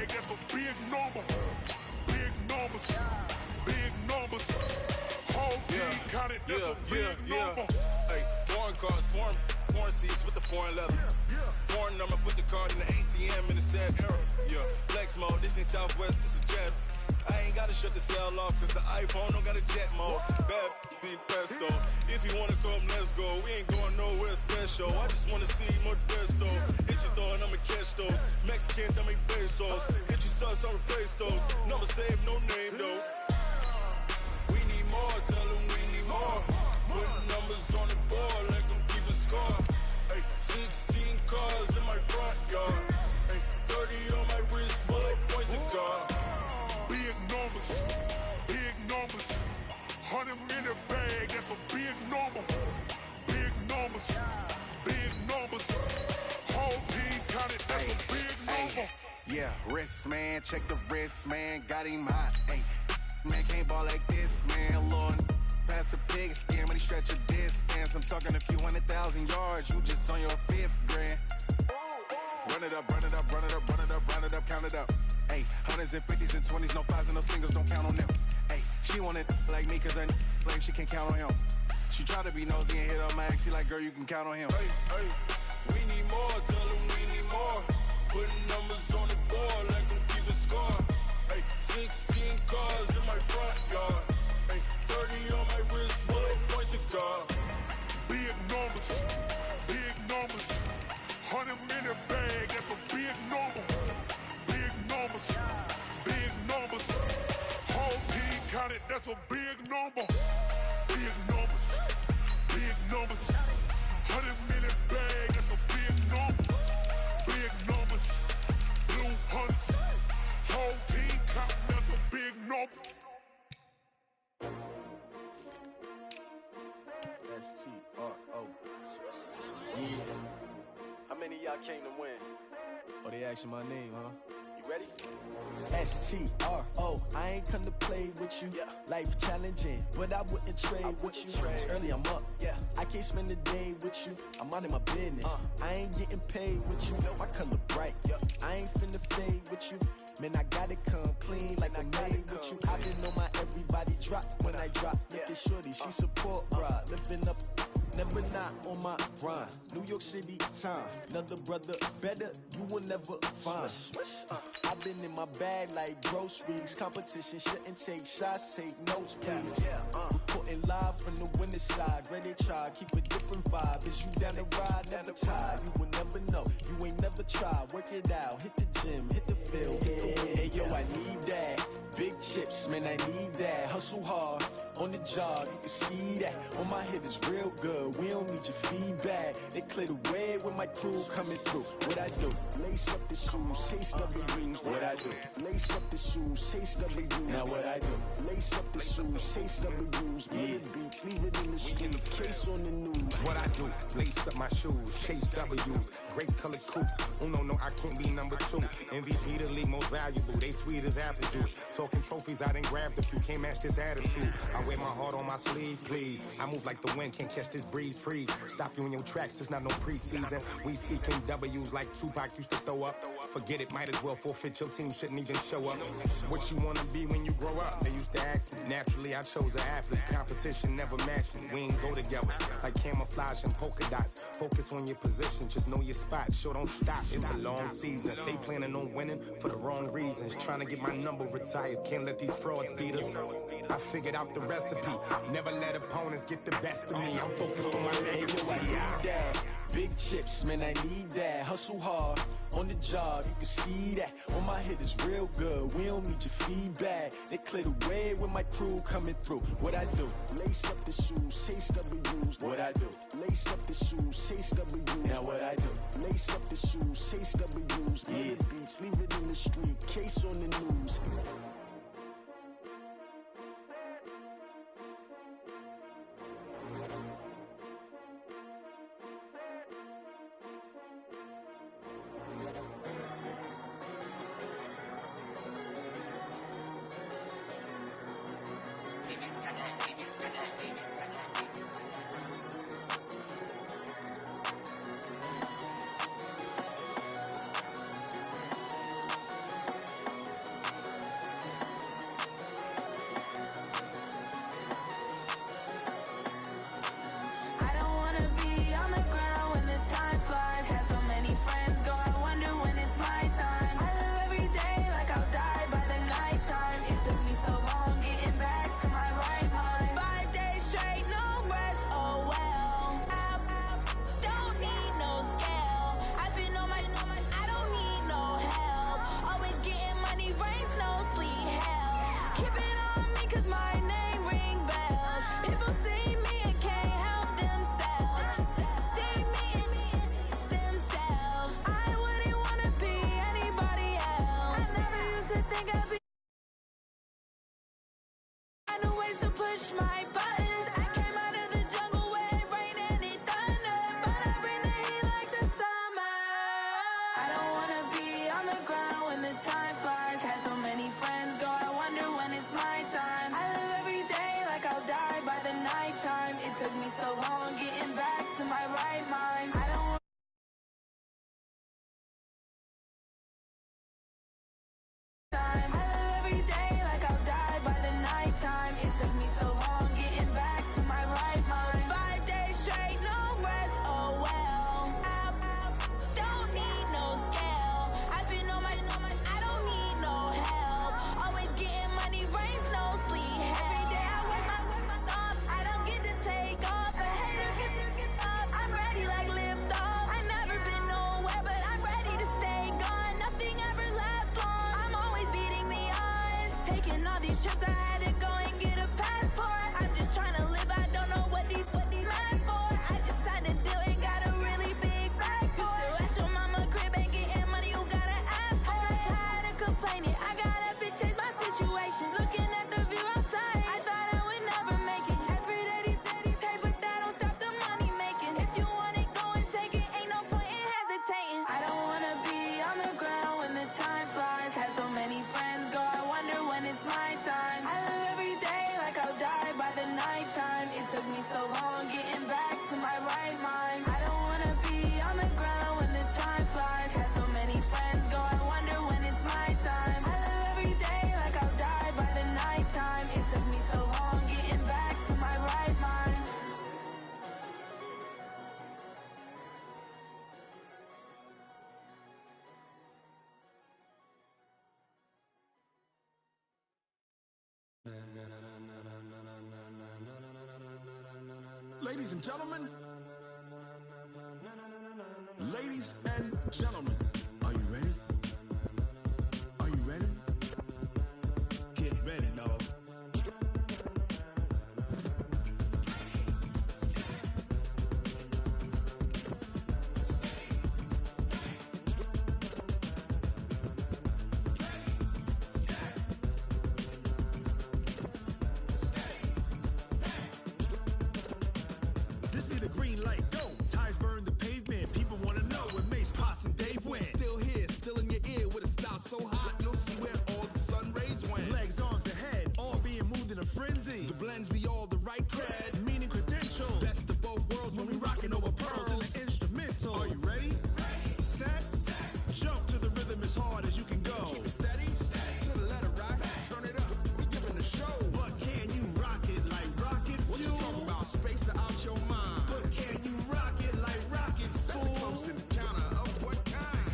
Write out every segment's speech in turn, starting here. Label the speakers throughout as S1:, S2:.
S1: bag, that's a big number. Big numbers, big numbers. Whole team counted, that's a big number.
S2: Hey, foreign cars, foreign seats with the foreign leather. Foreign number, put the card in the ATM in the sad era. Yeah, flex mode, this ain't Southwest, this is jet. I ain't gotta shut the cell off, cause the iPhone don't got a jet mode. Bad be pesto. If you wanna come, let's go. We ain't going nowhere special. I just wanna see Modesto. Hit your thought, I'ma catch those. Mexican, I make pesos. Hit your sus, I'll replace those. Number saved, no name though. We need more, tell them we need more. Putting numbers on the board, like them keep a score. Ay, 16 cars in my front yard. Ay, 30 on my wrist, bullet point to God.
S1: Big numbers, big numbers. 100 in the bag, that's a big number. Big numbers, big numbers. Whole team counted, that's a big number.
S3: Yeah, wrist man, check the wrist man, got him hot. Ay, man can't ball like this, man. Lord, past the pig skin when he stretch a distance. I'm talking a few 100,000 yards, you just on your 5th grand. Run it up, run it up, run it up, run it up, run it up, count it up. Ay, hundreds and 50s and 20s, no 5s and no singles, don't count on them. Ay, she want it like me, cause her claim she can't count on him. She try to be nosy and hit on my ex, she like, girl, you can count on him.
S2: Hey, hey, we need more, tell them we need more. Putting numbers on the board, like them keep a score. Hey, 16 cars in my front yard. Hey, 30 on my wrist, bullet point to God.
S1: Big numbers, big numbers. 100 in the bag, that's a big number. Big numbers, big numbers. Whole team counted, that's a big number. Big numbers, big numbers. 100 in the bag, that's a big number. Big numbers, blue hunts. Whole team counting, that's a big number.
S4: S-T-R-O. Yeah.
S5: How many of y'all came to win?
S4: Oh, they asking my name, huh?
S5: You ready?
S4: S-T-R-O. I ain't come to play with you.
S5: Yeah.
S4: Life challenging, but I wouldn't trade with you. It's early, I'm up.
S5: Yeah.
S4: I can't spend the day with you. I'm out of my business. I ain't getting paid with you. My color bright. I ain't finna fade with you. Man, I gotta come clean like I'm made with you. I've been on my everybody drop when I drop. Look at shorty, she support ride. Living up, never not on my grind. New York City time. Another brother better, you will never find. I've been in my bag like groceries. Competition shouldn't take shots, take notes, please. Reporting live from the winter side. Ready to try, keep a different vibe. Is you down the ride, never tired. You will never know, you ain't never tried. Work it out, hit the gym, hit the field. Hey yo, I need that. Big chips, man, I need that. Hustle hard, on the job, you can see that. On my head is real good, we don't need your feedback. They clear the way with my crew coming through. What I do? Lace up the shoes, chase W's. What I do? Lace up the shoes, chase W's. Now what I do? Lace up the shoes, chase W's. Yeah. Beats, leave it in the street, case on the news.
S6: What I do? Lace up my shoes, chase W's. Great colored coops. Uno, no, I can't be number 2. MVP the league most valuable. They sweet as apple juice. Talking trophies, I done grabbed a few. Can't match this attitude. I wear my heart on my sleeve, please. I move like the wind, can't catch this breeze, freeze. Stop you in your tracks, there's not no preseason. We seeking W's like Tupac used to throw up. Forget it, might as well forfeit. Your team shouldn't even show up. What you wanna be when you grow up? They used to ask me. Naturally, I chose an athlete. Competition never matched me. We ain't go together like camouflage and polka dots. Focus on your position, just know your spot. Sure, don't stop. It's a long season. They planning on winning for the wrong reasons. Trying to get my number retired. Can't let these frauds beat us. I figured out the recipe. Never let opponents get the best of me. I'm focused on my legacy.
S4: Big chips, man, I need that. Hustle hard, on the job, you can see that. On my head is real good, we don't need your feedback. They clear the way with my crew coming through. What I do? Lace up the shoes, chase W's. What I do? Lace up the shoes, chase W's. Now what I do? Lace up the shoes, chase W's. Yeah. Beats, leave it in the street, case on the news.
S7: money, rain, snow, sleet, hell. Keep it on me cause my name ring bells. People see me and can't help themselves. See me and themselves. I wouldn't wanna be anybody else. I never used to think I'd be finding ways to push my buttons. I came out of the jungle where it rained and it thundered, but I bring the heat like the summer. I don't wanna be on the ground when the time flies. Had so many friends go, I wonder when it's my time. I live every day like I'll die by the nighttime. It took me so long getting back to my right mind. I don't time. I live every day like I'll die by the nighttime. It took me so long getting back to my right mind. 5 days straight, no rest, oh well. I don't need no scale. I've been on my, I don't need no help. Always getting money, rain, snow, sleet, hell. Every day I work my thumb. I don't get to take off. A hater get up. I'm ready like lift off. I never been nowhere, but I'm ready to stay gone. Nothing ever lasts long. I'm always beating the odds. Taking all these trips, I had to go and get a passport. I'm just trying to live, I don't know what these mad for. I just signed a deal and got a really big bag for it. Still at your mama crib and getting money, you gotta ask for it. I'm tired of complaining, I gotta change my situation. Looking at the view outside, I thought I would never make it. Every day they take, but that don't stop the money making. If you want it, go and take it, ain't no point in hesitating. I don't wanna be on the ground when the time flies. Had so many friends go, I wonder when it's my time. I live every day like I'll die by the nighttime. It took me so long getting back to my right mind. I don't wanna be on the ground when the time flies. Had so many friends go, I wonder when it's my time. I live every day like I'll die by the nighttime. It took me so long getting back to my right mind.
S8: Ladies and gentlemen, ladies and gentlemen, are you ready? Are you ready? Get ready, dog. This be the green light, go. Ties burn the pavement. People wanna know where Mace, Potts, and Dave went. Still here, still in your ear with a style so hot, you'll see where all the sun rays went. Legs, arms, ahead, all being moved in a frenzy. The blends be all the right cred, meaning credentials. Best of both worlds when we rockin' over pearls in the instrumental. Are you ready? Set, jump to the rhythm as hard as you can go. Keep it steady, to the letter right. Turn it up, we giving the show. But can you rock it like rocket fuel? What you talking about? Space out your mind. But can you rock it like rockets, fool? That's a close encounter of what kind?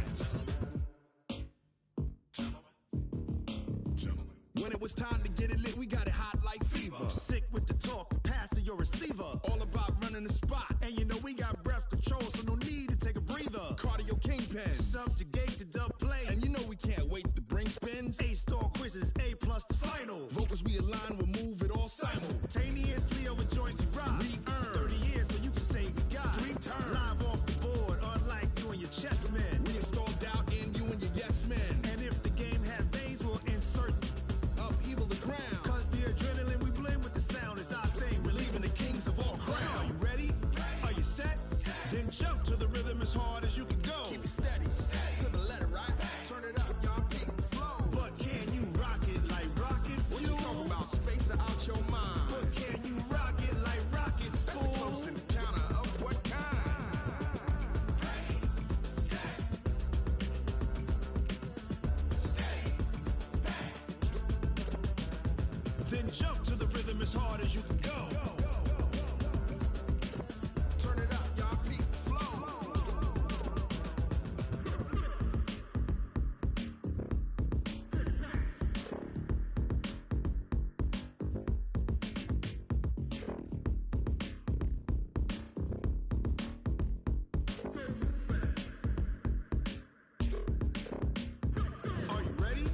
S8: Gentlemen. When it was time to get it lit, we got it hot like fever. Sick with the talk, pass to your receiver. All about running the spot. And you know we got breath control, so no need to take a breather. Cardio kingpin, subjugate the dub play. And you know we can't wait to bring spins. A-star quizzes, A+ the final. Vocals we align, we'll move it all simultaneously over joints we rock. We earn 30 years so you can say we got 3 turns. Live off the board, unlike you and your chess men. We installed doubt in you and your yes men. And if the game had veins, we'll insert upheaval the ground. Cause the adrenaline we blend with the sound is our thing. Relieving the kings of all crowns. So are you ready? Are you set? Then jump to the rhythm as hard as you can go. Keep it steady, to the letter right. Turn it up, y'all, peak the flow. But can you rock it like rocket fuel? What you talking about? Space out your mind. But can you rock it like rockets, fool? That's a close encounter of what kind? Then jump to the rhythm as hard as you can go. Turn it up, y'all, peak the flow. Are you ready?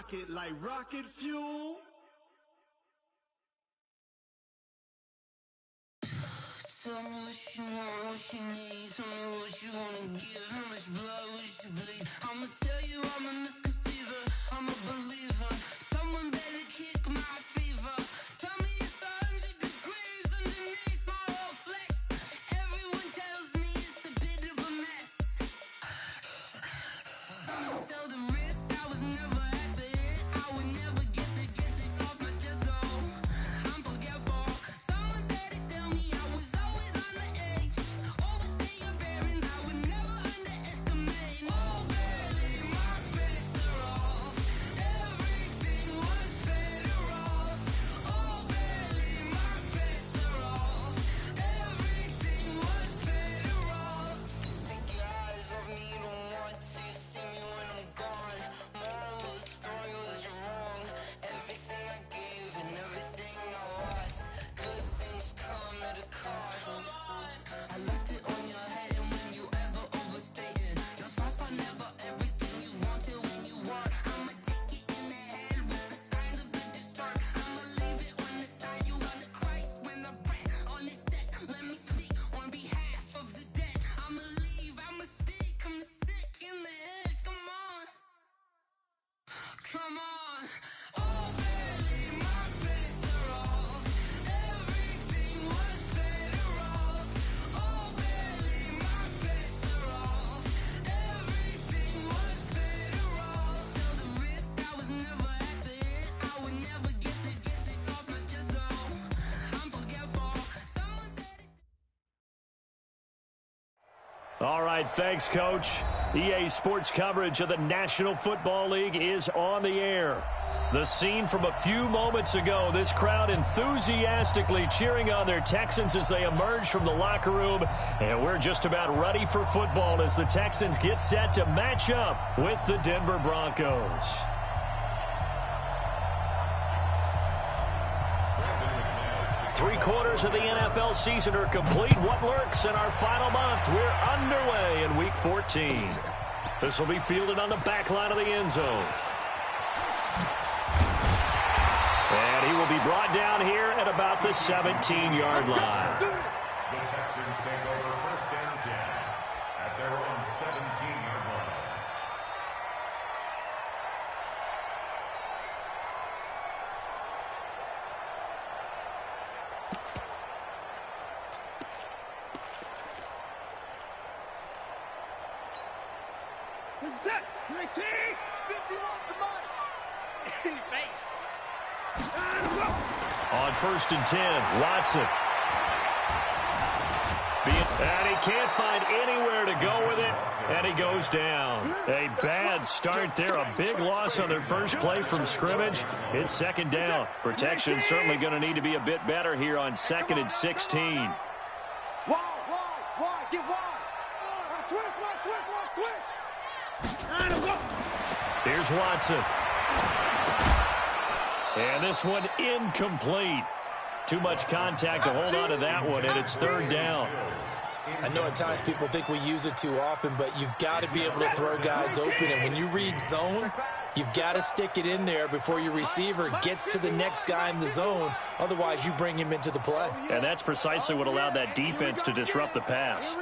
S8: pocket like rocket fuel.
S7: Tell me what you want, what you need. Tell me what you wanna give. How much blood would you bleed? I'ma tell you I'm a misconceiver. I'm a believer. Someone better kick my fever. Tell me it's 100 degrees underneath my whole flesh. Everyone tells me it's a bit of a mess. I'ma tell the risk I was never at the end. I would never get the off my chest though. I'm forgetful. Someone better tell me I was always on the edge. Overstay your bearings, I would never underestimate. Oh barely, my bets are off. Everything was better off. Oh barely, my bets are off. Everything was better off. Take your eyes off me, you don't want to see me when I'm gone. Moral of the story was you're wrong. Everything I gave and everything I lost. Good things come at a cost. I left it on your head and when you ever overstated. Your thoughts are never everything you wanted when you want. I'ma take it in the head with the signs of the distort. I'ma leave it on the side. You wanna Christ when I breath on this set. Let me speak on behalf of the dead. I'ma leave, I'ma speak. I'm the sick in the head. Come on. Come on. Oh, barely, my bets are off. Everything was better off. Oh, barely, my bets are off. Everything was better off. Tell the risk I was never at the end. I would never get this off my chest though. I'm forgetful. Someone better.
S9: All right, thanks, Coach. EA Sports coverage of the National Football League is on the air. The scene from a few moments ago, this crowd enthusiastically cheering on their Texans as they emerge from the locker room. And we're just about ready for football as the Texans get set to match up with the Denver Broncos. Three-quarters of the NFL season are complete. What lurks in our final month? We're underway in Week 14. This will be fielded on the back line of the end zone. And he will be brought down here at about the 17-yard line.
S10: The Texans take over first and 10 at their own 17-yard line.
S8: Set. 19. 51 to mine. Base.
S9: On first and 10, Watson. And he can't find anywhere to go with it, and he goes down. A bad start there, a big loss on their first play from scrimmage. It's second down. Protection certainly going to need to be a bit better here on 2nd and 16.
S8: Wide, get wide. Switch.
S9: Here's Watson. And this one incomplete. Too much contact to hold on to that one, and it's third down.
S11: I know at times people think we use it too often, but you've got to be able to throw guys open. And when you read zone, you've got to stick it in there before your receiver gets to the next guy in the zone. Otherwise, you bring him into the play.
S9: And that's precisely what allowed that defense to disrupt the pass.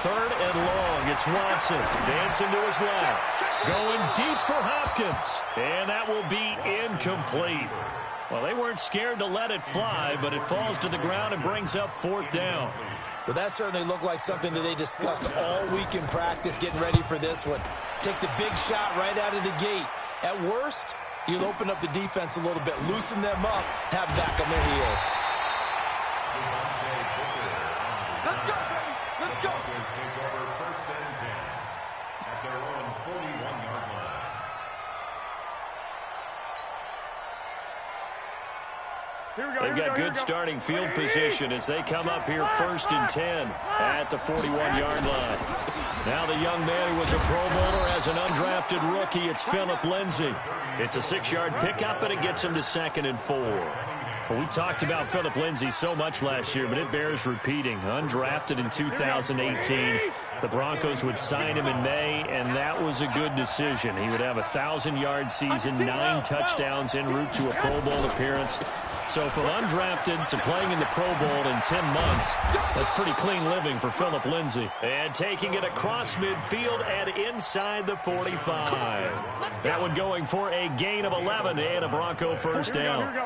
S9: Third and long, it's Watson. Dancing to his left. Going deep for Hopkins. And that will be incomplete. Well, they weren't scared to let it fly, but it falls to the ground and brings up fourth down.
S11: Well, that certainly looked like something that they discussed all week in practice getting ready for this one. Take the big shot right out of the gate. At worst, you'll open up the defense a little bit, loosen them up, have them back on their heels.
S8: Let's go, baby. Let's go.
S10: Take over first and 10 at their own 41-yard line.
S9: They've got good starting field position as they come up here first and 10 at the 41-yard line. Now the young man who was a Pro Bowler as an undrafted rookie, it's Phillip Lindsay. It's a 6-yard pickup, and it gets him to 2nd and 4. Well, we talked about Phillip Lindsay so much last year, but it bears repeating. Undrafted in 2018, the Broncos would sign him in May, and that was a good decision. He would have a 1,000-yard season, 9 touchdowns en route to a Pro Bowl appearance. So from undrafted to playing in the Pro Bowl in 10 months, that's pretty clean living for Phillip Lindsay. And taking it across midfield and inside the 45. That one going for a gain of 11 and a Bronco first down.
S8: I'm here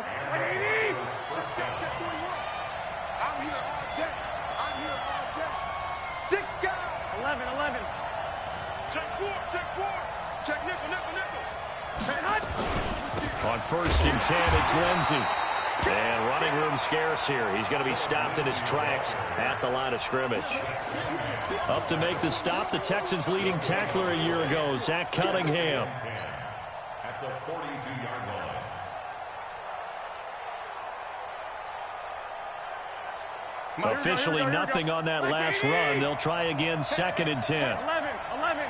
S8: all day. 6 guys. 11. Check 4. Check nickel.
S9: On 1st and 10, it's Lindsay. And running room scarce here. He's going to be stopped in his tracks at the line of scrimmage. Up to make the stop, the Texans' leading tackler a year ago, Zach Cunningham.
S10: At the 42-yard line.
S9: Officially nothing on that last run. They'll try again, 2nd and 10.
S8: 11.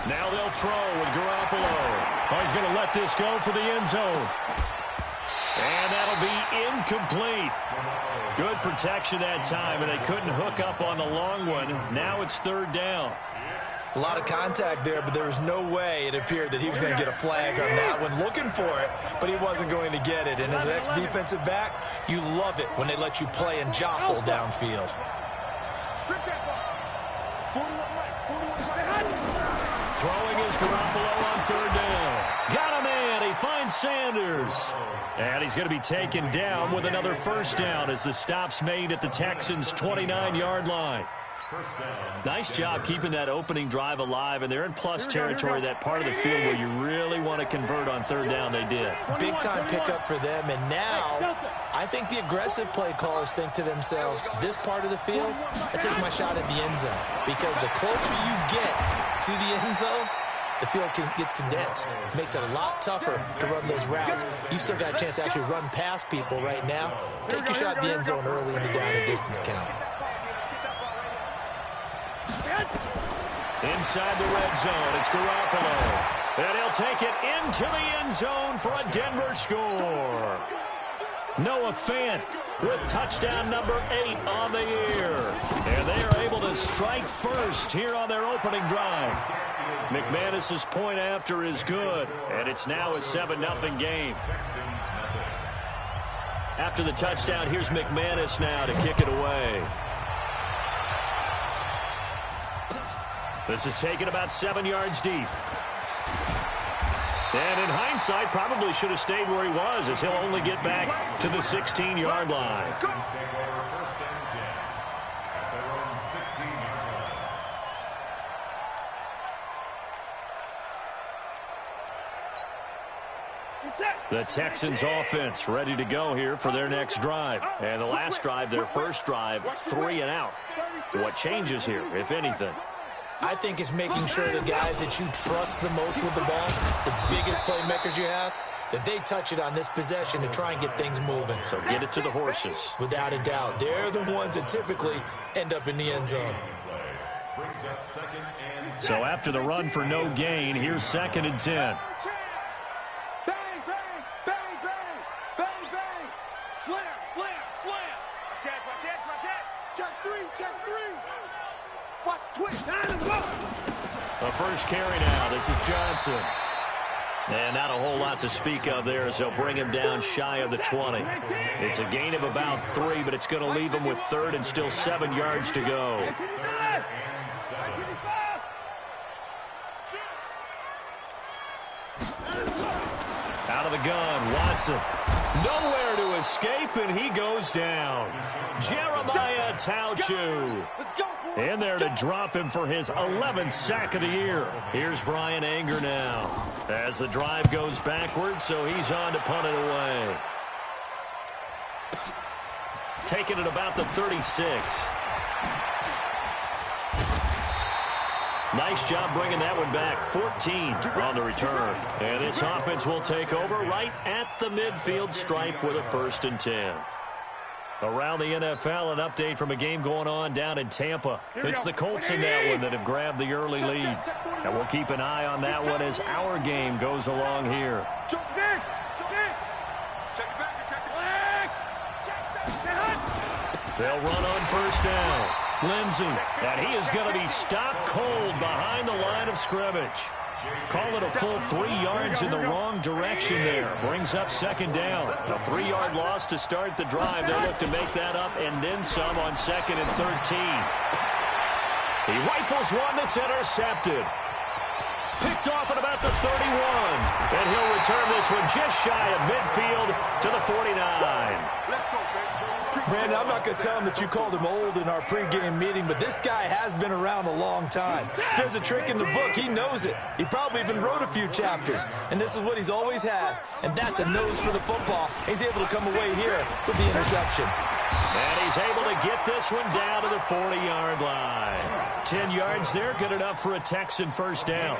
S9: Now they'll throw with Garoppolo. Oh, he's going to let this go for the end zone. And that'll be incomplete. Good protection that time, and they couldn't hook up on the long one. Now it's 3rd down.
S11: A lot of contact there, but there was no way it appeared that he was going to get a flag on that one. Looking for it, but he wasn't going to get it. And as an ex-defensive back, you love it when they let you play and jostle downfield.
S9: Throwing is Garoppolo on 3rd down. Got a man. He finds Sanders. And he's going to be taken down with another first down as the stop's made at the Texans' 29-yard line. Nice job keeping that opening drive alive, and they're in plus territory, that part of the field where you really want to convert on 3rd down. They did.
S11: Big-time pickup for them, and now I think the aggressive play callers think to themselves, this part of the field, I take my shot at the end zone, because the closer you get to the end zone, the field gets condensed. It makes it a lot tougher to run those routes. You still got a chance to actually run past people right now. Take your shot at the end zone early in the down and distance count.
S9: Inside the red zone, it's Garoppolo. And he'll take it into the end zone for a Denver score. Noah Fant with touchdown number 8 on the year. And they are able to strike first here on their opening drive. McManus's point after is good, and it's now a 7-0 game. After the touchdown, here's McManus now to kick it away. This is taken about 7 yards deep. And in hindsight, probably should have stayed where he was, as he'll only get back to the 16-yard line. The Texans offense ready to go here for their next drive. And the last drive, their first drive, 3 and out. What changes here, if anything?
S11: I think it's making sure the guys that you trust the most with the ball, the biggest playmakers you have, that they touch it on this possession to try and get things moving.
S9: So get it to the horses.
S11: Without a doubt. They're the ones that typically end up in the end zone.
S9: So after the run for no gain, here's 2nd and 10.
S8: Bang, bang, bang, bang, bang, bang. Slam. Check 3. Watch twitch.
S9: The first carry now. This is Johnson. And not a whole lot to speak of there as they'll bring him down shy of the 20. It's a gain of about 3, but it's going to leave him with 3rd and still 7 yards to go. Out of the gun, Watson. Nowhere to escape, and he goes down. Jeremiah Tauchu. In there to drop him for his 11th sack of the year. Here's Brian Anger now. As the drive goes backwards, so he's on to punt it away. Taking it about the 36. Nice job bringing that one back. 14 on the return. And this offense will take over right at the midfield stripe with a 1st and 10. Around the NFL, an update from a game going on down in Tampa. It's the Colts in that one that have grabbed the early lead. And we'll keep an eye on that one as our game goes along here. They'll run on first down. Lindsey, and he is going to be stopped cold behind the line of scrimmage. Call it a full 3 yards in the wrong direction there. Brings up second down. A 3-yard loss to start the drive. They look to make that up and then some on 2nd and 13. He rifles one that's intercepted. Picked off at about the 31. And he'll return this one just shy of midfield to the 49.
S11: Brandon, I'm not going to tell him that you called him old in our pregame meeting, but this guy has been around a long time. If there's a trick in the book, he knows it. He probably even wrote a few chapters, and this is what he's always had, and that's a nose for the football. He's able to come away here with the interception.
S9: And he's able to get this one down to the 40-yard line. 10 yards there, good enough for a Texan first down.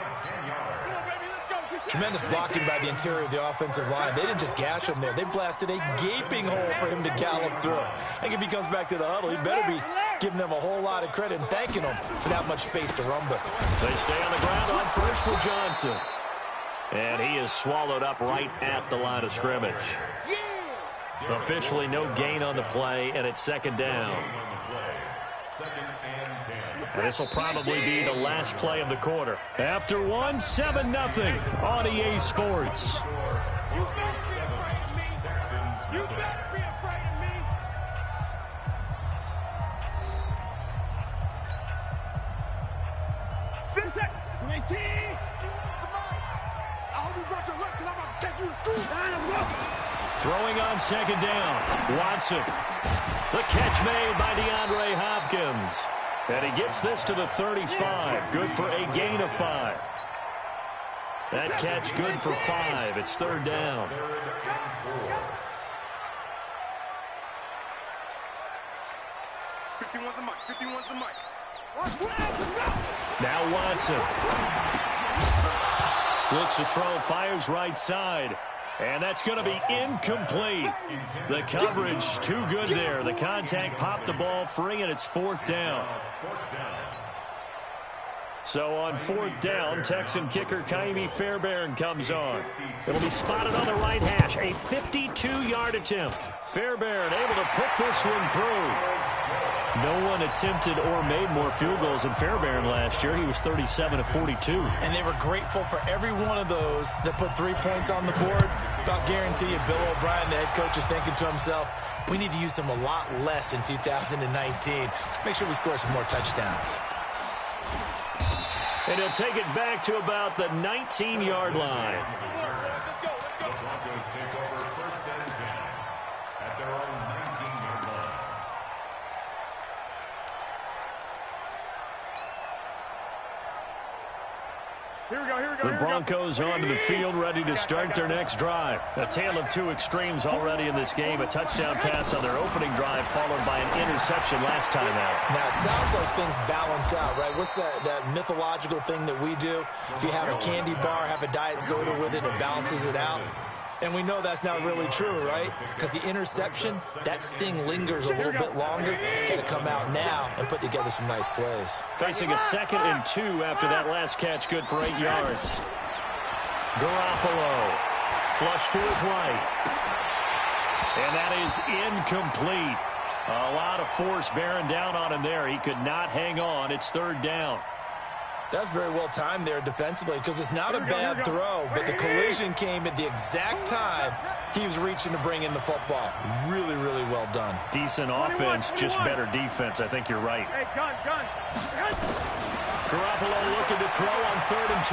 S11: Tremendous blocking by the interior of the offensive line. They didn't just gash him there. They blasted a gaping hole for him to gallop through. I think if he comes back to the huddle, he better be giving them a whole lot of credit and thanking them for that much space to rumble.
S9: They stay on the ground on first for Johnson. And he is swallowed up right at the line of scrimmage. Officially no gain on the play, and it's second down. And this will probably be the last play of the quarter. After one, 7-0 on EA Sports.
S8: You better be afraid of me. Finish it. 19. I hope you brought your lunch because I'm about to take you to school.
S9: Throwing on second down. Watson. The catch made by DeAndre Hopkins. And he gets this to the 35. Good for a gain of 5. That catch good for 5. It's third down. Now Watson. Looks to throw, fires right side. And that's going to be incomplete. The coverage too good there. The contact popped the ball free, and it's fourth down. So on fourth down, Texan kicker Ka'imi Fairbairn comes on. It'll be spotted on the right hash. A 52-yard attempt. Fairbairn able to put this one through. No one attempted or made more field goals than Fairbairn last year. He was 37 of 42.
S11: And they were grateful for every one of those that put 3 points on the board. I'll guarantee you Bill O'Brien, the head coach, is thinking to himself, we need to use them a lot less in 2019. Let's make sure we score some more touchdowns.
S9: And he'll take it back to about the 19-yard line.
S10: The Broncos take over first and 10 at their own 19-yard line.
S9: The Broncos onto the field, ready to start their next drive. A tale of two extremes already in this game. A touchdown pass on their opening drive, followed by an interception last time out.
S11: Now, it sounds like things balance out, right? What's that mythological thing that we do? If you have a candy bar, have a diet soda with it, it balances it out. And we know that's not really true, right? Because the interception, that sting lingers a little bit longer. Got to come out now and put together some nice plays.
S9: Facing a 2nd and 2 after that last catch, good for 8 yards. Garoppolo, flush to his right. And that is incomplete. A lot of force bearing down on him there. He could not hang on. It's third down.
S11: That's very well timed there defensively because it's not a bad throw, but the collision came at the exact time he was reaching to bring in the football. Really, really well done.
S9: Decent offense, just better defense. I think you're right.
S8: Hey, gun.
S9: Garoppolo looking to throw on 3rd and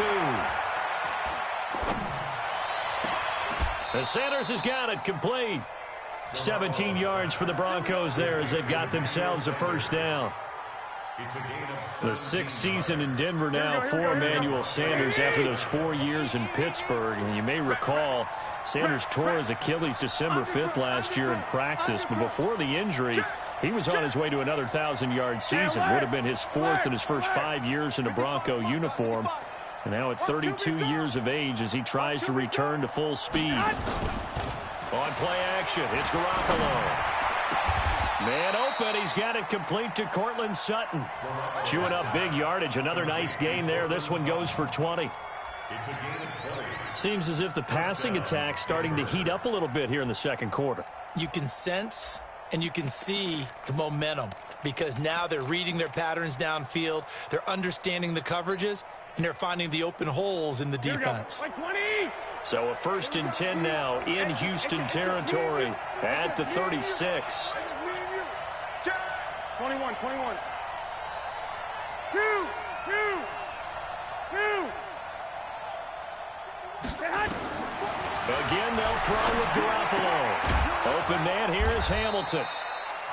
S9: 2. And Sanders has got it complete. 17 yards for the Broncos there as they've got themselves a first down. The 6th season in Denver now for Emmanuel Sanders after those 4 years in Pittsburgh. And you may recall Sanders tore his Achilles December 5th last year in practice. But before the injury, he was on his way to another 1,000-yard season. Would have been his 4th in his first 5 years in a Bronco uniform. And now at 32 years of age as he tries to return to full speed. On play action, it's Garoppolo. Man open. He's got it complete to Cortland Sutton. Chewing up big yardage. Another nice gain there. This one goes for 20. Seems as if the passing attack's starting to heat up a little bit here in the second quarter.
S11: You can sense and you can see the momentum because now they're reading their patterns downfield. They're understanding the coverages, and they're finding the open holes in the defense.
S9: So a 1st and 10 now in Houston territory at the 36.
S12: 21. 2.
S9: Again, they'll throw with Garoppolo. Open man here is Hamilton.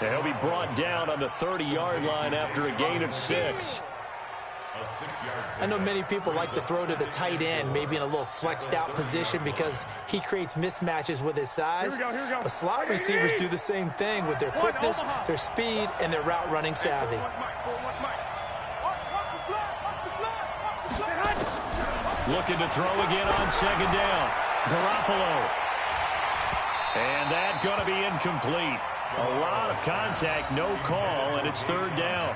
S9: And he'll be brought down on the 30-yard line after a gain of 6.
S11: I know many people like to throw to the tight end, maybe in a little flexed out position because he creates mismatches with his size. But slot receivers do the same thing with their quickness, their speed, and their route running savvy.
S9: Looking to throw again on 2nd down. Garoppolo. And that's going to be incomplete. A lot of contact, no call, and it's 3rd down.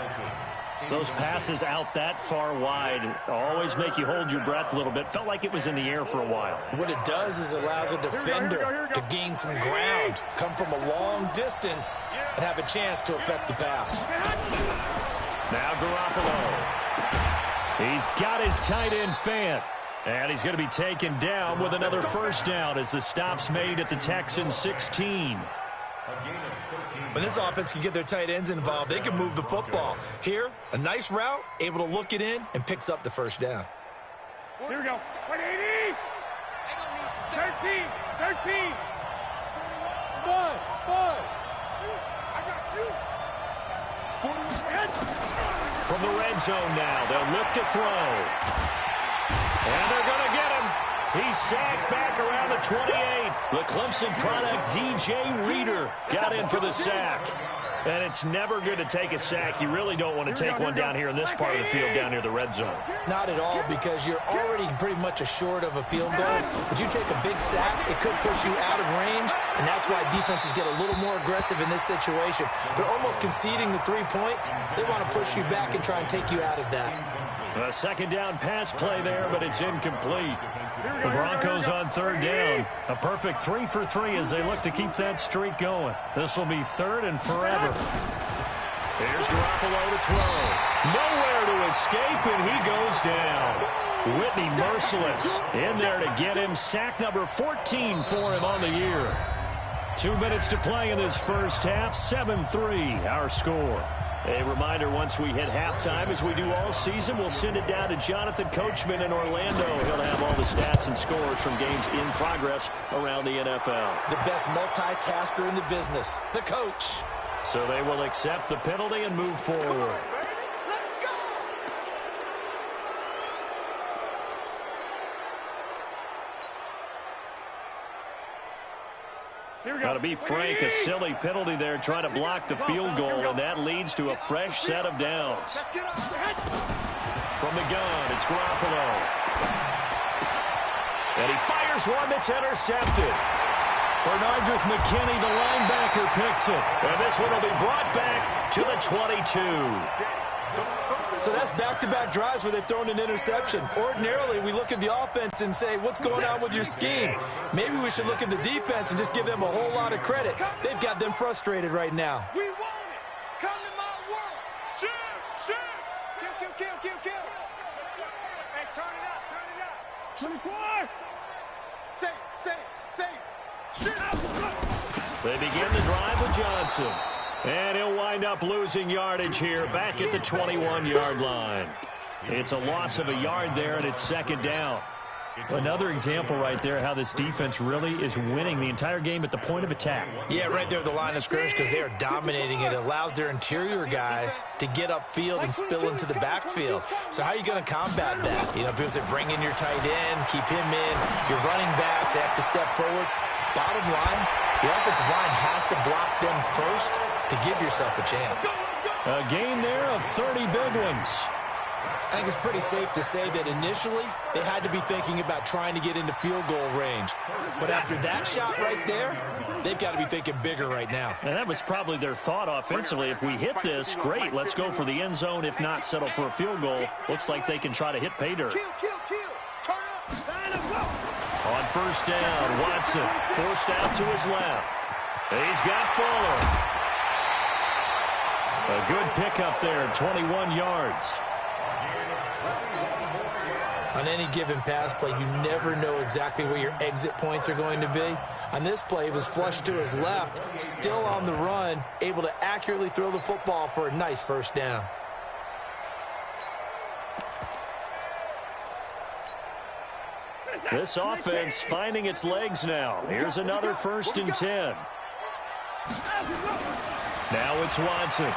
S9: Those passes out that far wide always make you hold your breath a little bit. Felt like it was in the air for a while.
S11: What it does is it allows a defender to gain some ground, come from a long distance, and have a chance to affect the pass.
S9: Now Garoppolo. He's got his tight end Fant. And he's going to be taken down with another 1st down as the stop's made at the Texans 16.
S11: When this offense can get their tight ends involved, they can move the football. Here, a nice route, able to look it in, and picks up the 1st down.
S12: Here we go. 180. 13. Bud. I got you.
S9: From the red zone now, they'll look to throw. And they're going to get him. He's sacked back around the 28. The Clemson product, DJ Reader, got in for the sack. And it's never good to take a sack. You really don't want to take one down here in this part of the field down near the red zone.
S11: Not at all, because you're already pretty much assured of a field goal. But you take a big sack, it could push you out of range, and that's why defenses get a little more aggressive in this situation. They're almost conceding the 3 points. They want to push you back and try and take you out of that.
S9: A 2nd down pass play there, but it's incomplete. The Broncos on 3rd down. A perfect 3 for 3 as they look to keep that streak going. This will be 3rd and forever. Here's Garoppolo to throw. Nowhere to escape, and he goes down. Whitney Merciless in there to get him. Sack number 14 for him on the year. 2 minutes to play in this first half. 7-3 our score. A reminder, once we hit halftime, as we do all season, we'll send it down to Jonathan Coachman in Orlando. He'll have all the stats and scores from games in progress around the NFL.
S11: The best multitasker in the business, the coach.
S9: So they will accept the penalty and move forward. Got to be frank, a silly penalty there trying to block the field goal, and that leads to a fresh set of downs. From the gun, it's Garoppolo. And he fires one that's intercepted. Bernardrick McKinney, the linebacker, picks it. And this one will be brought back to the 22.
S11: So that's back-to-back drives where they've thrown an interception. Ordinarily, we look at the offense and say, what's going on with your scheme? Maybe we should look at the defense and just give them a whole lot of credit. They've got them frustrated right now.
S12: We want it. Come to my world. Shoot. Kill. Hey, turn it up. 24. Say. Shoot.
S9: They begin the drive with Johnson. And he'll wind up losing yardage here back at the 21-yard line. It's a loss of a yard there, and it's 2nd down. Another example right there how this defense really is winning the entire game at the point of attack.
S11: Yeah, right there at the line of scrimmage because they are dominating it. It allows their interior guys to get upfield and spill into the backfield. So how are you going to combat that? You know, people say bring in your tight end, keep him in. Your running backs, they have to step forward. Bottom line, the offensive line has to block them first to give yourself a chance.
S9: A gain there of 30 big ones.
S11: I think it's pretty safe to say that initially they had to be thinking about trying to get into field goal range. But after that shot right there, they've got to be thinking bigger right now.
S9: And that was probably their thought offensively. If we hit this, great. Let's go for the end zone. If not, settle for a field goal. Looks like they can try to hit pay dirt. On first down, Watson forced out to his left. He's got Fuller. A good pickup there, 21 yards.
S11: On any given pass play, you never know exactly where your exit points are going to be. On this play, he was flushed to his left, still on the run, able to accurately throw the football for a nice first down.
S9: This offense finding its legs now. Here's another 1st and 10. Now it's Watson.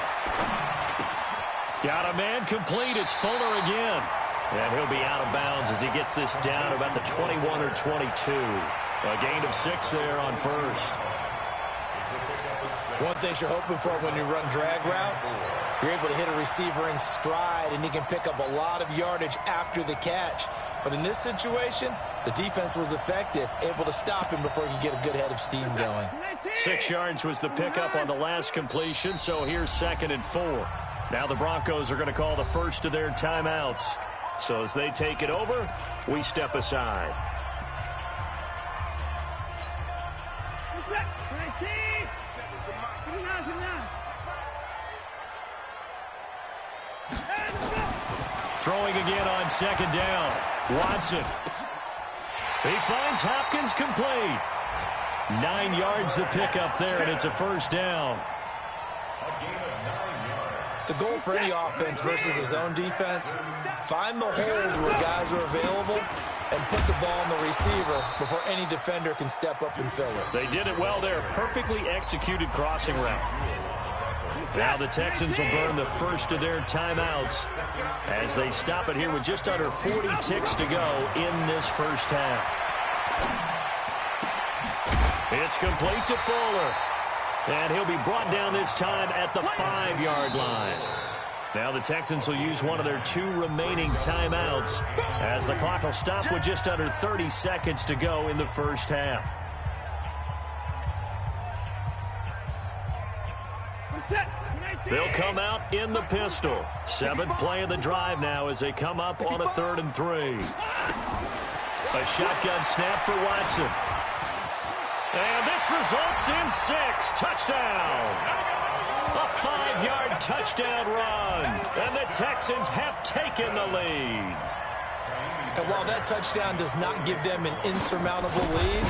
S9: Got a man complete. It's Fuller again. And he'll be out of bounds as he gets this down about the 21 or 22. A gain of 6 there on first.
S11: One thing you're hoping for when you run drag routes, you're able to hit a receiver in stride, and he can pick up a lot of yardage after the catch. But in this situation, the defense was effective, able to stop him before he could get a good head of steam going.
S9: 6 yards was the pickup on the last completion, so here's 2nd and 4. Now the Broncos are going to call the first of their timeouts. So as they take it over, we step aside. Throwing again on 2nd down. Watson. He finds Hopkins complete. 9 yards the pickup there, and it's a first down.
S11: The goal for any offense versus his own defense, find the holes where guys are available and put the ball on the receiver before any defender can step up and fill it.
S9: They did it well there. Perfectly executed crossing route. Now the Texans will burn the first of their timeouts as they stop it here with just under 40 ticks to go in this first half. It's complete to Fuller. And he'll be brought down this time at the 5-yard line. Now the Texans will use one of their 2 remaining timeouts as the clock will stop with just under 30 seconds to go in the first half. They'll come out in the pistol. 7th play of the drive now as they come up on a 3rd and 3. A shotgun snap for Watson. And this results in 6. Touchdown. A 5-yard touchdown run. And the Texans have taken the lead.
S11: And while that touchdown does not give them an insurmountable lead,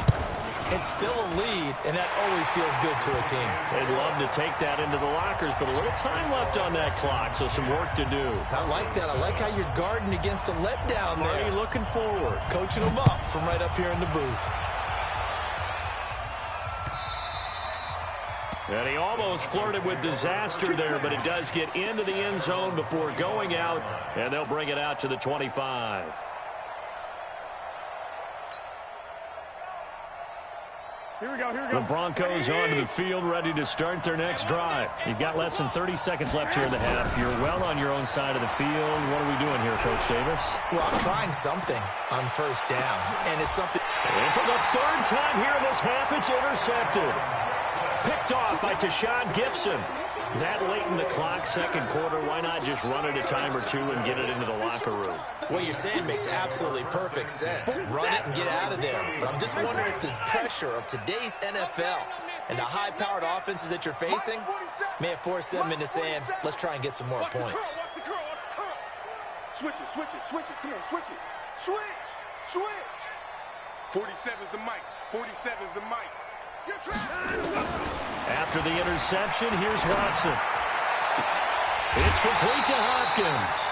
S11: it's still a lead, and that always feels good to a team.
S9: They'd love to take that into the lockers, but a little time left on that clock, so some work to do.
S11: I like that. I like how you're guarding against a letdown there.
S9: Already looking forward.
S11: Coaching them up from right up here in the booth.
S9: And he almost flirted with disaster there, but it does get into the end zone before going out, and they'll bring it out to the 25.
S12: Here we go.
S9: The Broncos onto the field, ready to start their next drive. You've got less than 30 seconds left here in the half. You're well on your own side of the field. What are we doing here, Coach Davis?
S11: Well, I'm trying something on first down, and it's something.
S9: And for the 3rd time here in this half, it's intercepted. Picked off by Tashawn Gibson. That late in the clock, 2nd quarter, why not just run it a time or 2 and get it into the locker room?
S11: What you're saying makes absolutely perfect sense. Run it and get out of there. But I'm just wondering if the pressure of today's NFL and the high-powered offenses that you're facing may have forced them into saying, let's try and get some more points.
S12: Switch it. Come on, switch it. Switch. 47's the mic. 47's the mic.
S9: After the interception, here's Watson. It's complete to Hopkins.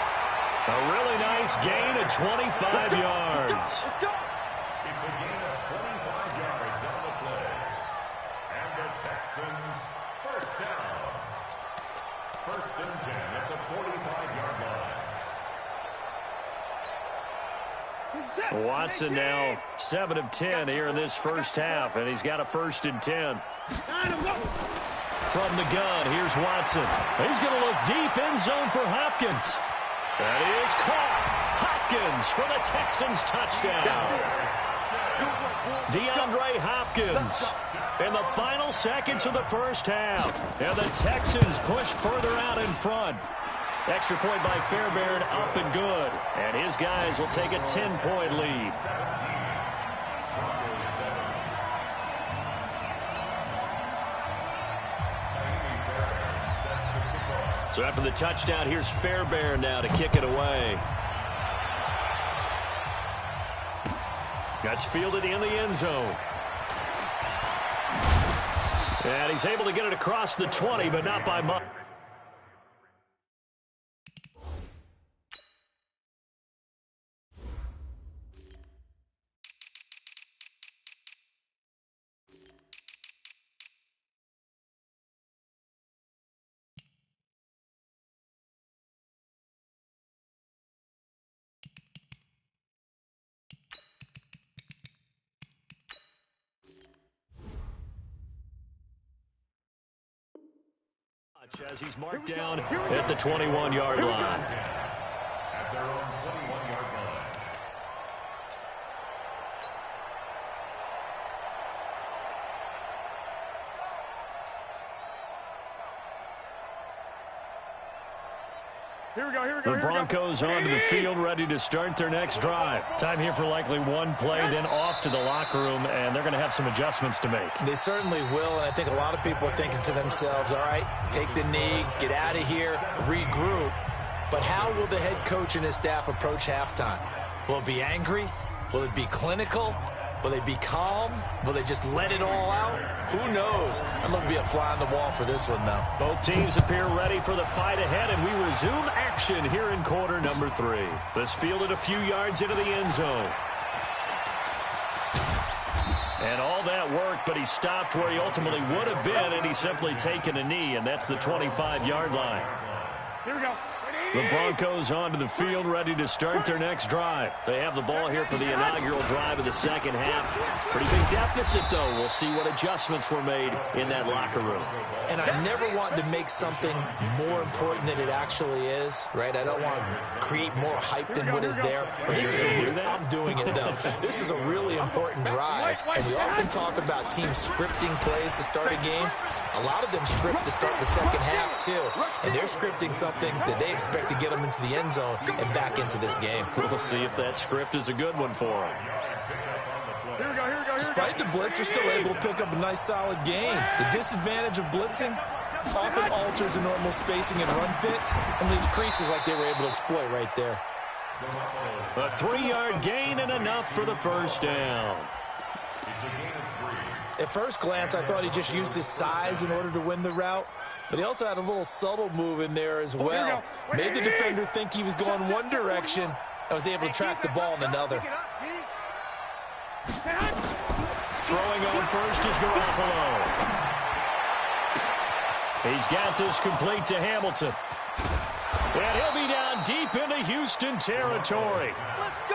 S9: A really nice gain of 25 yards.
S10: It's a gain of 25 yards on the play. And the Texans first down. 1st and 10 at the 45-yard line.
S9: Watson now 7 of 10 here in this first half, and he's got a 1st and 10. From the gun, here's Watson. He's going to look deep, end zone for Hopkins. That is caught. Hopkins for the Texans touchdown. DeAndre Hopkins in the final seconds of the first half. And the Texans push further out in front. Extra point by Fairbairn, up and good. And his guys will take a 10-point lead. So after the touchdown, here's Fairbairn now to kick it away. That's fielded in the end zone. And he's able to get it across the 20, but not by much. As he's marked down at the 21-yard line.
S10: At their own 21-yard line.
S9: The Broncos onto the field, ready to start their next drive. Time here for likely one play, then off to the locker room, and they're going to have some adjustments to make.
S11: They certainly will, and I think a lot of people are thinking to themselves, all right, take the knee, get out of here, regroup. But how will the head coach and his staff approach halftime? Will it be angry? Will it be clinical? Will they be calm? Will they just let it all out? Who knows? I'd love to be a fly on the wall for this one, though.
S9: Both teams appear ready for the fight ahead, and we resume action here in quarter number 3. This fielded a few yards into the end zone. And all that worked, but he stopped where he ultimately would have been, and he's simply taken a knee, and that's the 25-yard line.
S12: Here we go.
S9: The Broncos onto the field, ready to start their next drive. They have the ball here for the inaugural drive of the second half. Pretty big deficit, though. We'll see what adjustments were made in that locker room.
S11: And I never want to make something more important than it actually is, right? I don't want to create more hype than what is there. But this is I'm doing it, though. This is a really important drive. And we often talk about teams scripting plays to start a game. A lot of them script to start the second half, too. And they're scripting something that they expect to get them into the end zone and back into this game.
S9: We'll see if that script is a good one for them.
S11: Despite the blitz, they're still able to pick up a nice, solid gain. The disadvantage of blitzing often alters the normal spacing and run fits and leaves creases like they were able to exploit right there.
S9: A 3-yard gain and enough for the first down.
S11: At first glance, I thought he just used his size in order to win the route, but he also had a little subtle move in there as well. Made the defender think he was going one direction and was able to track the ball in another.
S9: Throwing on first is Garoppolo. He's got this complete to Hamilton. And he'll be down deep into Houston territory.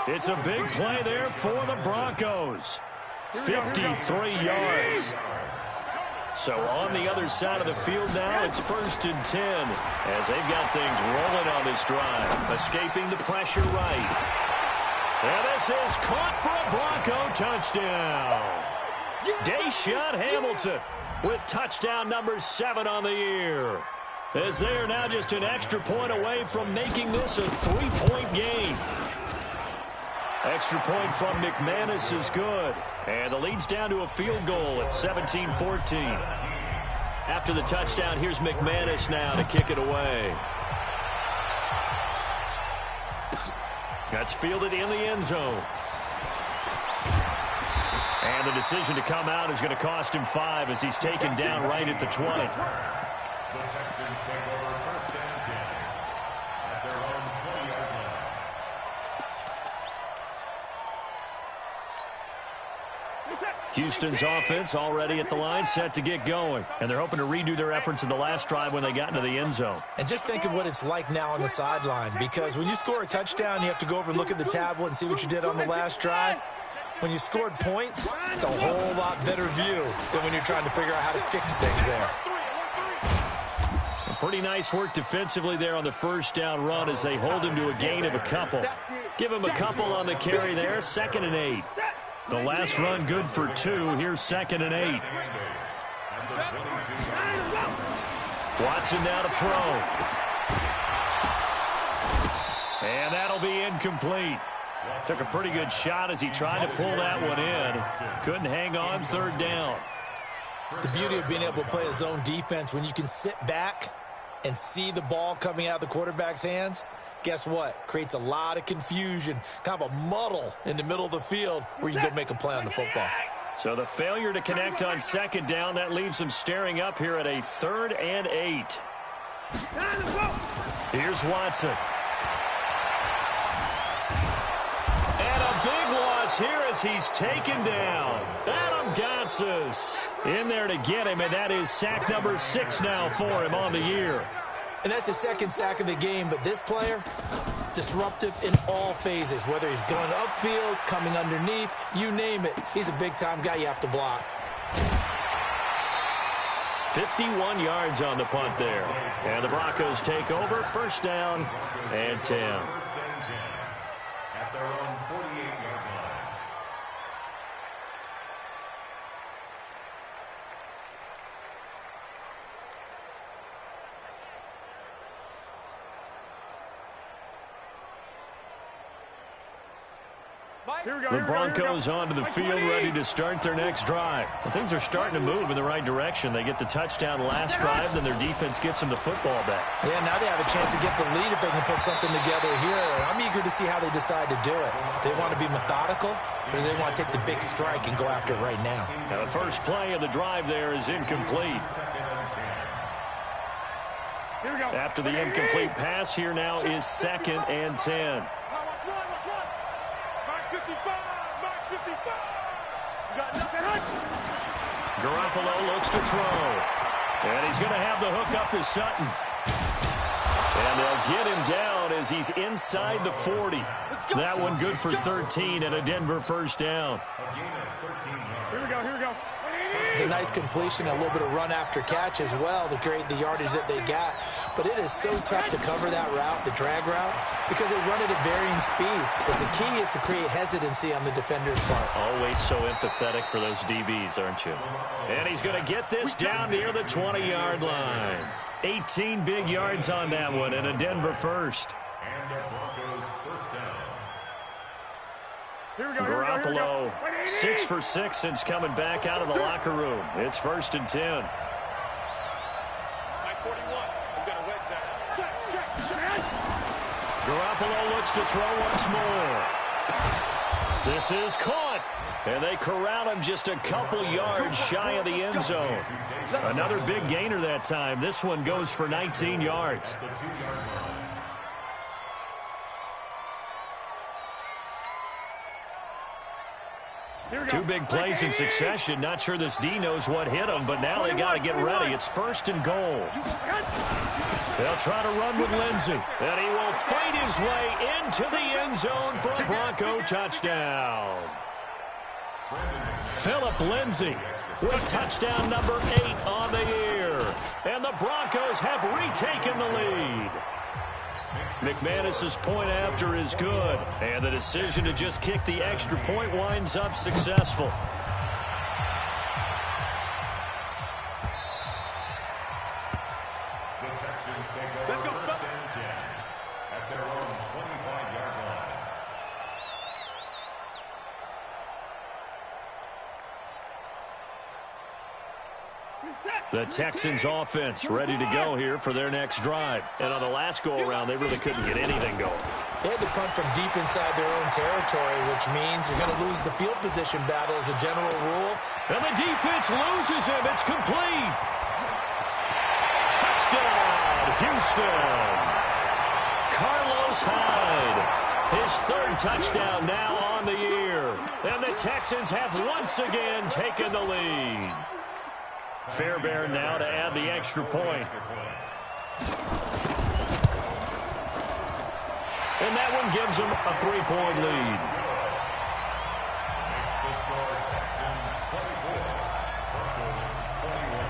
S9: It's a big play there for the Broncos. 53 yards. So on the other side of the field now, it's 1st and 10 as they've got things rolling on this drive. Escaping the pressure right. And this is caught for a Bronco touchdown. Deshaun Hamilton with touchdown number 7 on the year. As they are now just an extra point away from making this a 3-point game. Extra point from McManus is good. And the lead's down to a field goal at 17-14. After the touchdown, here's McManus now to kick it away. That's fielded in the end zone. And the decision to come out is going to cost him 5 as he's taken down right at the 20.
S10: The Texans take over 1st and 10 at their own 20-yard line.
S9: Houston's offense already at the line, set to get going. And they're hoping to redo their efforts in the last drive when they got into the end zone.
S11: And just think of what it's like now on the sideline, because when you score a touchdown, you have to go over and look at the tablet and see what you did on the last drive. When you scored points, it's a whole lot better view than when you're trying to figure out how to fix things there.
S9: Pretty nice work defensively there on the first down run as they hold him to a gain of a couple. Give him a couple on the carry there, 2nd and 8. The last run good for 2. Here's 2nd and 8. Watson now to throw. And that'll be incomplete. Took a pretty good shot as he tried to pull that one in. Couldn't hang on, 3rd down.
S11: The beauty of being able to play a zone defense, when you can sit back and see the ball coming out of the quarterback's hands, guess what? Creates a lot of confusion, kind of a muddle in the middle of the field where you go make a play on the football.
S9: So the failure to connect on 2nd down, that leaves them staring up here at a 3rd and 8. Here's Watson. And a big loss here as he's taken down. Adam Gotsis in there to get him, and that is sack number 6 now for him on the year.
S11: And that's his 2nd sack of the game, but this player, disruptive in all phases, whether he's going upfield, coming underneath, you name it. He's a big-time guy you have to block.
S9: 51 yards on the punt there. And the Broncos take over, 1st down and 10.
S10: At their own 48-yard line.
S9: The Broncos onto the field, ready to start their next drive. Well, things are starting to move in the right direction. They get the touchdown last drive, then their defense gets them the football back.
S11: Yeah, now they have a chance to get the lead if they can put something together here. I'm eager to see how they decide to do it. Do they want to be methodical, or do they want to take the big strike and go after it right now?
S9: Now the first play of the drive there is incomplete. After the incomplete pass, here now is 2nd and 10. Garoppolo looks to throw. And he's going to have the hook up to Sutton. And they'll get him down as he's inside the 40. That one good for 13 and a Denver 1st down.
S12: Here we go.
S11: It's a nice completion, a little bit of run after catch as well to create the yardage that they got. But it is so tough to cover that route, the drag route, because they run it at varying speeds. Because the key is to create hesitancy on the defender's part.
S9: Always so empathetic for those DBs, aren't you? And he's going to get this down near the 20-yard line. 18 big yards on that one and a Denver 1st.
S10: And the Broncos 1st down.
S9: Garoppolo, 6 for 6 since coming back out of the locker room. It's 1st and 10.
S12: Mike 41. I'm going to wedge that. Check.
S9: Garoppolo looks to throw once more. This is caught. And they corral him just a couple yards shy of the end zone. Another big gainer that time. This one goes for 19 yards. Two big plays in succession. Not sure this D knows what hit him, but now they got to get ready. It's 1st and goal. They'll try to run with Lindsey, and he will fight his way into the end zone for a Bronco touchdown. Philip Lindsey with touchdown number 8 on the year. And the Broncos have retaken the lead. McManus's point after is good, and the decision to just kick the extra point winds up successful.
S10: The Texans take over 1st and 10 at their own 25-yard line.
S9: The Texans offense ready to go here for their next drive. And on the last go-around, they really couldn't get anything going.
S11: They had to punt from deep inside their own territory, which means you're going to lose the field position battle as a general rule.
S9: And the defense loses him. It's complete. Touchdown, Houston. Carlos Hyde. His 3rd touchdown now on the year. And the Texans have once again taken the lead. Fairbairn now to add the extra point. And that one gives them a 3-point lead.
S10: Makes the score Texans 24, Broncos 21.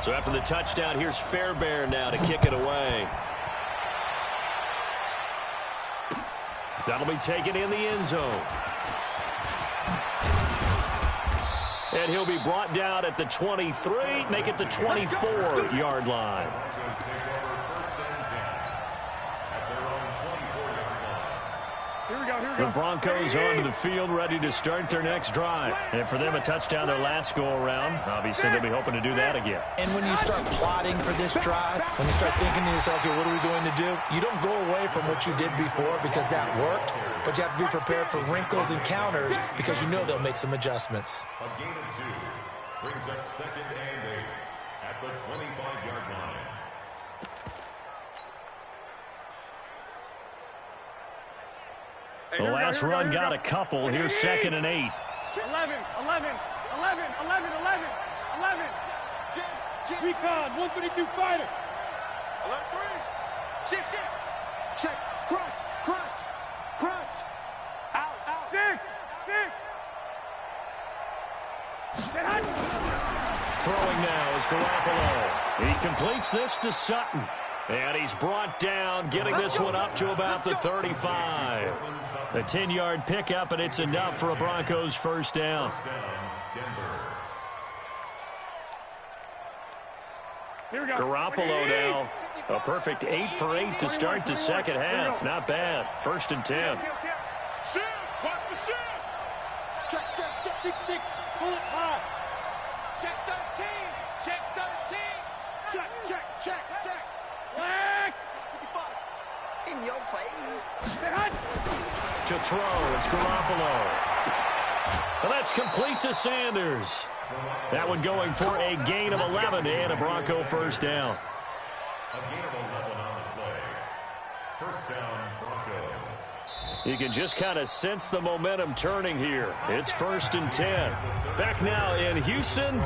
S9: So after the touchdown, here's Fairbairn now to kick it away. That'll be taken in the end zone. And he'll be brought down at the 23, make it the 24-yard line. The Broncos onto the field, ready to start their next drive. And for them, a touchdown their last go-around. Obviously, they'll be hoping to do that again.
S11: And when you start plotting for this drive, when you start thinking to yourself, okay, what are we going to do? You don't go away from what you did before because that worked, but you have to be prepared for wrinkles and counters because you know they'll make some adjustments.
S10: A gain of 2 brings up 2nd and 8 at the 25-yard line.
S9: The last run got a couple. Here's 2nd and 8.
S12: 11. Recon, 132 fighter. 11-3. Shift. Check. Crunch. Out. Dig.
S9: Throwing now is Garoppolo. He completes this to Sutton. And he's brought down, getting this one up to about the 35. A 10-yard pickup, and it's enough for a Broncos first down. Garoppolo now, a perfect 8 for 8 to start the second half. Not bad. 1st and 10.
S12: Watch the shift. Check. 6. Pull it high. Check 13. Check. Black.
S13: In your face.
S9: To throw, it's Garoppolo. Well, that's complete to Sanders. That one going for a gain of 11 and a Bronco first down.
S10: A gain of 11 on the play. First down, Broncos.
S9: You can just kind of sense the momentum turning here. It's 1st and 10. Back now in Houston.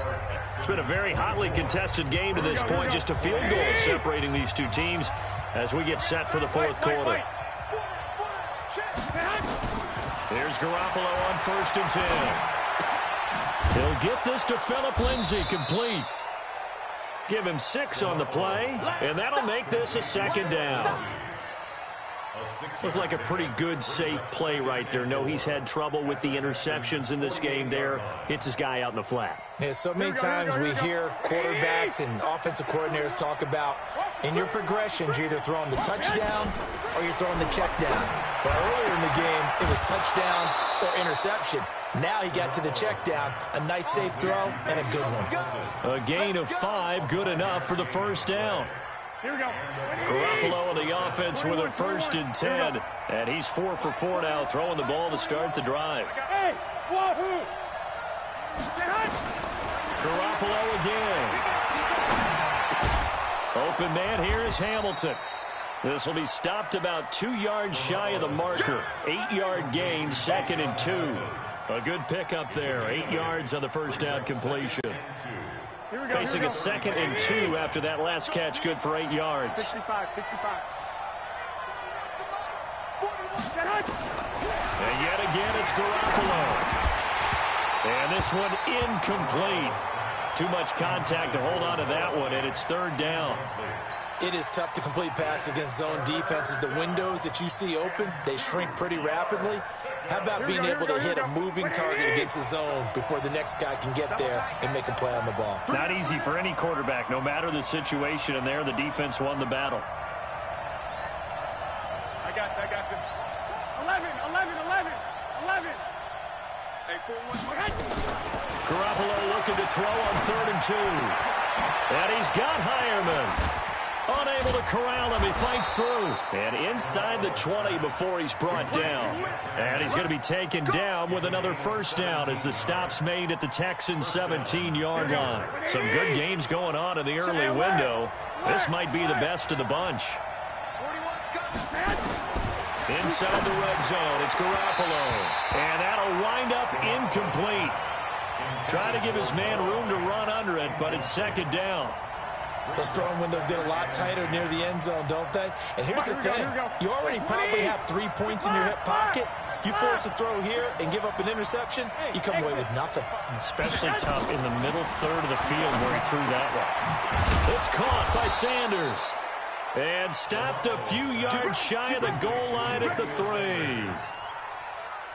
S9: It's been a very hotly contested game to this point. Just a field goal separating these two teams as we get set for the fourth quarter. Here's Garoppolo on 1st and 10. He'll get this to Phillip Lindsay, complete. Give him 6 on the play, and that'll make this a 2nd down. Looked like a pretty good, safe play right there. No, he's had trouble with the interceptions in this game there. Hits his guy out in the flat.
S11: Yeah, so many times we hear quarterbacks and offensive coordinators talk about in your progressions, you're either throwing the touchdown or you're throwing the check down. But earlier in the game, it was touchdown or interception. Now he got to the check down. A nice safe throw and a good one.
S9: A gain of 5, good enough for the first down.
S12: Here we go.
S9: Garoppolo on the offense with a 1st and 10. And he's 4 for 4 now, throwing the ball to start the drive.
S12: Hey, wahoo!
S9: Garoppolo again. Open man here is Hamilton. This will be stopped about 2 yards shy of the marker. 8-yard gain, 2nd and 2. A good pickup there. 8 yards on the first down completion. Facing a 2nd and 2 after that last catch, good for 8 yards.
S12: 65.
S9: And yet again, it's Garoppolo. And this one incomplete. Too much contact to hold on to that one, and it's 3rd down.
S11: It is tough to complete pass against zone defenses. The windows that you see open, they shrink pretty rapidly. How about being able to hit a moving target against a zone before the next guy can get there and make a play on the ball?
S9: Not easy for any quarterback, no matter the situation, and there the defense won the battle.
S12: I got this. 11. Hey, 4-1.
S9: Garoppolo looking to throw on 3rd and 2. And he's got Hireman. Unable to corral him. He fights through. And inside the 20 before he's brought down. And he's going to be taken down with another first down as the stop's made at the Texans' 17-yard line. Some good games going on in the early window. This might be the best of the bunch. Inside the red zone, it's Garoppolo. And that'll wind up incomplete. Try to give his man room to run under it, but it's 2nd down.
S11: Those throwing windows get a lot tighter near the end zone, don't they? And here's the thing. You already probably have 3 points in your hip pocket. You force a throw here and give up an interception, you come away with nothing.
S9: Especially tough in the middle third of the field where he threw that one. It's caught by Sanders. And stopped a few yards shy of the goal line at the 3.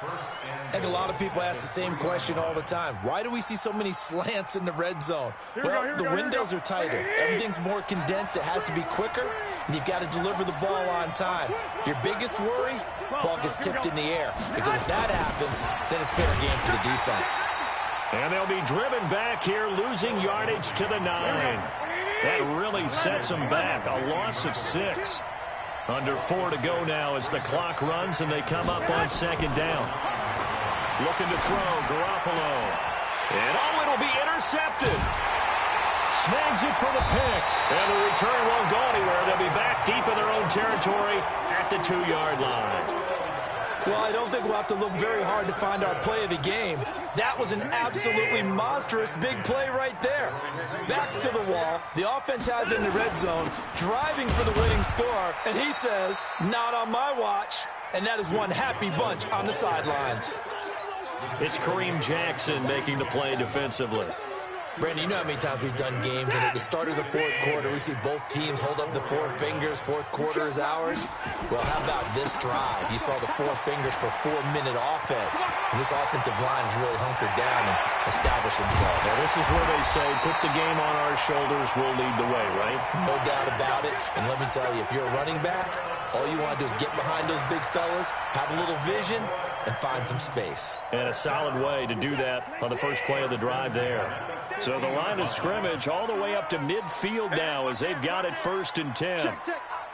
S11: I think a lot of people ask the same question all the time. Why do we see so many slants in the red zone? Well, the windows are tighter. Everything's more condensed. It has to be quicker, and you've got to deliver the ball on time. Your biggest worry, ball gets tipped in the air. Because if that happens, then it's fair game for the defense.
S9: And they'll be driven back here, losing yardage to the 9. That really sets them back. A loss of 6. Under 4 to go now as the clock runs and they come up on 2nd down. Looking to throw, Garoppolo. And it'll be intercepted. Snags it for the pick. And the return won't go anywhere. They'll be back deep in their own territory at the 2-yard line.
S11: Well, I don't think we'll have to look very hard to find our play of the game. That was an absolutely monstrous big play right there. Backs to the wall. The offense has it in the red zone, driving for the winning score. And he says, not on my watch. And that is one happy bunch on the sidelines.
S9: It's Kareem Jackson making the play defensively.
S11: Brandon, you know how many times we've done games, and at the start of the 4th quarter, we see both teams hold up the 4 fingers. 4th quarter is ours. Well, how about this drive? You saw the 4 fingers for 4-minute offense, and this offensive line has really hunkered down and established themselves.
S9: Well, this is where they say, put the game on our shoulders, we'll lead the way, right?
S11: No doubt about it, and let me tell you, if you're a running back, all you want to do is get behind those big fellas, have a little vision, and find some space.
S9: And a solid way to do that on the first play of the drive there. So the line of scrimmage all the way up to midfield now as they've got it 1st and 10.
S12: Check.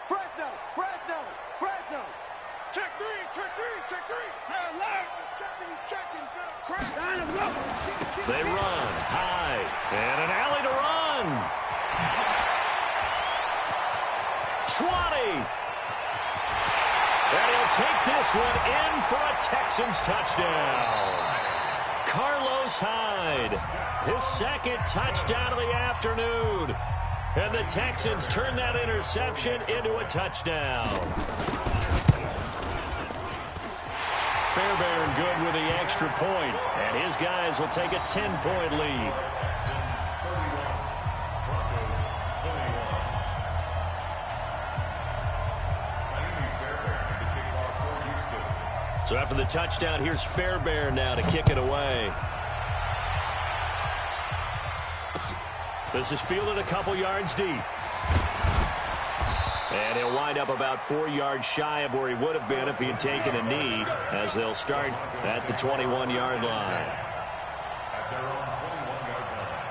S12: Fresno. Check 3. He's checking.
S9: They run high. And an alley to run. 20. And he'll take this one in for a Texans touchdown. Carlos Hyde, his 2nd touchdown of the afternoon. And the Texans turn that interception into a touchdown. Fairbairn good with the extra point, and his guys will take a 10-point lead. So after the touchdown, here's Fairbairn now to kick it away. This is fielded a couple yards deep. And he'll wind up about 4 yards shy of where he would have been if he had taken a knee, as they'll start at the 21-yard line.
S10: At their own 21-yard line.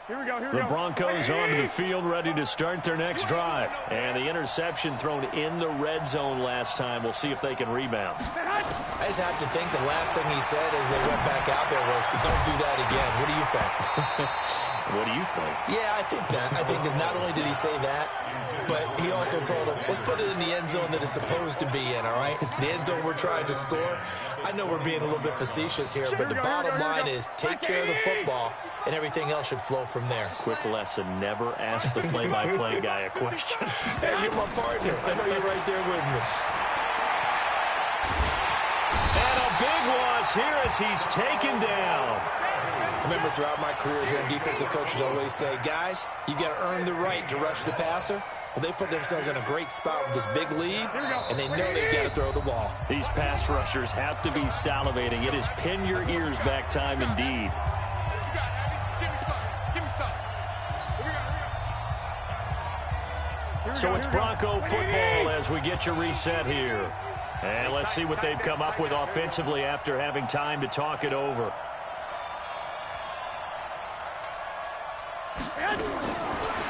S12: Here we go.
S9: The Broncos onto the field ready to start their next drive. And the interception thrown in the red zone last time. We'll see if they can rebound.
S11: I just have to think the last thing he said as they went back out there was, don't do that again. What do you think?
S9: What do you think?
S11: Yeah, I think that. I think that not only did he say that, but he also told them, let's put it in the end zone that it's supposed to be in, all right? The end zone we're trying to score. I know we're being a little bit facetious here, but the bottom line is take care of the football, and everything else should flow from there.
S9: Quick lesson, never ask the play-by-play guy a question.
S11: Hey, you're my partner. I know you're right there with me.
S9: And a big loss here as he's taken down.
S11: I remember throughout my career here, defensive coaches always say, guys, you got to earn the right to rush the passer. Well, they put themselves in a great spot with this big lead, and they know they've got to throw the ball.
S9: These pass rushers have to be salivating. It is pin your ears back time indeed. So it's Bronco football as we get you reset here. And let's see what they've come up with offensively after having time to talk it over.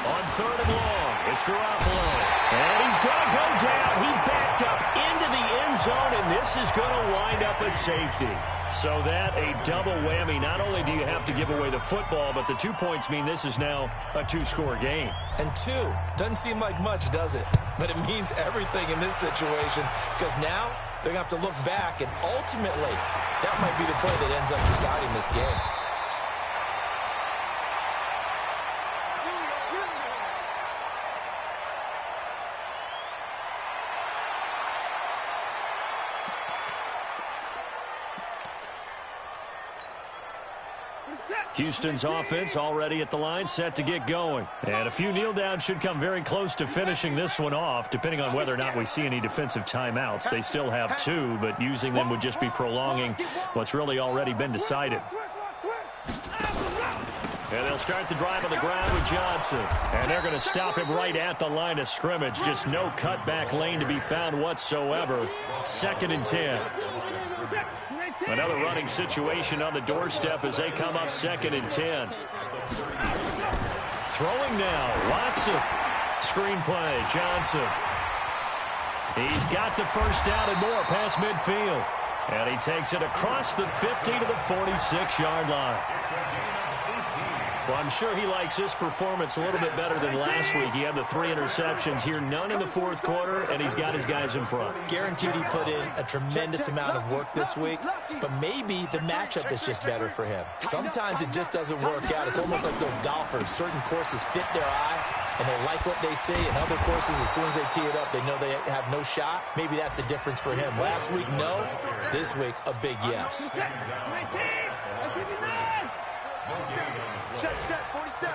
S9: On 3rd and long, it's Garoppolo. And he's going to go down. He backed up into the end zone, and this is going to wind up a safety. So that a double whammy. Not only do you have to give away the football, but the 2 points mean this is now a 2-score game.
S11: And 2 doesn't seem like much, does it? But it means everything in this situation, because now they're going to have to look back, and ultimately that might be the play that ends up deciding this game.
S9: Houston's offense already at the line, set to get going. And a few kneel downs should come very close to finishing this one off, depending on whether or not we see any defensive timeouts. They still have 2, but using them would just be prolonging what's really already been decided. And they'll start the drive on the ground with Johnson. And they're going to stop him right at the line of scrimmage. Just no cutback lane to be found whatsoever. 2nd and 10. Another running situation on the doorstep as they come up 2nd and 10. Throwing now, Watson. Screen play, Johnson. He's got the first down and more past midfield. And he takes it across the 50 to the 46-yard line. Well, I'm sure he likes his performance a little bit better than last week. He had the 3 interceptions here, none in the 4th quarter, and he's got his guys in front.
S11: Guaranteed he put in a tremendous amount of work this week, but maybe the matchup is just better for him. Sometimes it just doesn't work out. It's almost like those golfers. Certain courses fit their eye, and they like what they see, and other courses, as soon as they tee it up, they know they have no shot. Maybe that's the difference for him. Last week, no. This week, a big yes.
S12: Set, 47.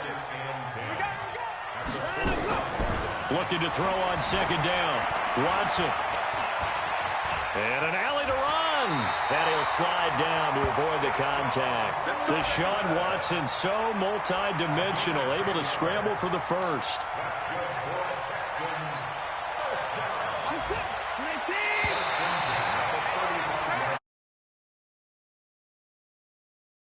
S9: Looking to throw on 2nd down. Watson. And an alley to run. And he'll slide down to avoid the contact. Deshaun Watson, so multi-dimensional, able to scramble for the first.